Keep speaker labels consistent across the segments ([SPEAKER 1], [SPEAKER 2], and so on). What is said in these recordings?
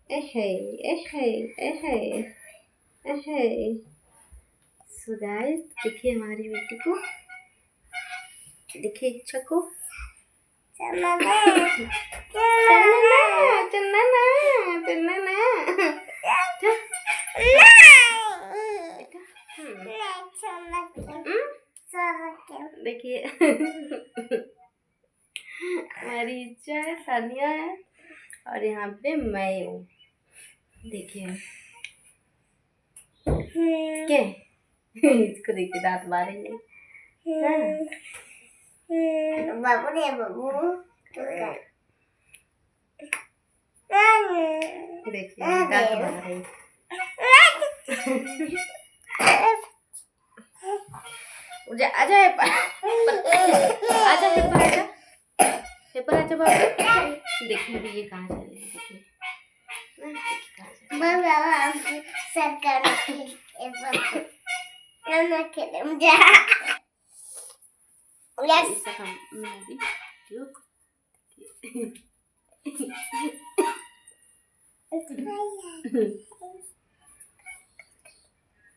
[SPEAKER 1] एहे एहे एहे एहे। सो गाइस देखिए हमारी बेटी को, देखिए इच्छा को। चन्ना देखिए हमारी इच्छा है, सानिया है और यहाँ पे मैं हूँ। देखिए क्या इसको देखिए दांत मारेंगे। बाबू ने बाबू देखिए दांत मारे। आजा आजा पेपर आजा बाबू। देखिए अभी ये कहाँ जा रही है।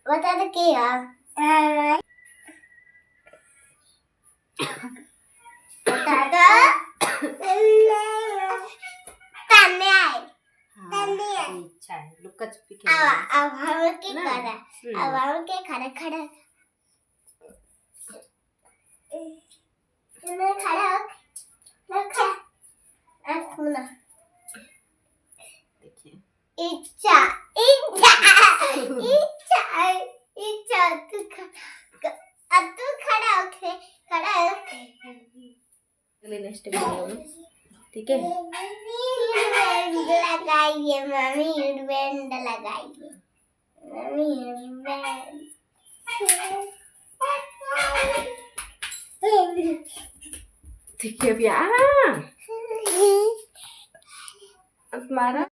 [SPEAKER 1] बता दो क्या बता दो अच्छा है लुक्का छुपी खेल। अब हम के करा, अब हम के खड़ा खड़ा मैं खड़ा रखा खुला। देखिए इच्छा इच्छा इच्छा इच्छा तू खड़ा होके अगले नेक्स्ट वीडियो में, ठीक है। लगाइए मम्मी हेयरबैंड लगाइए मम्मी हेयरबैंड। देखिए अभी अब तुम्हारा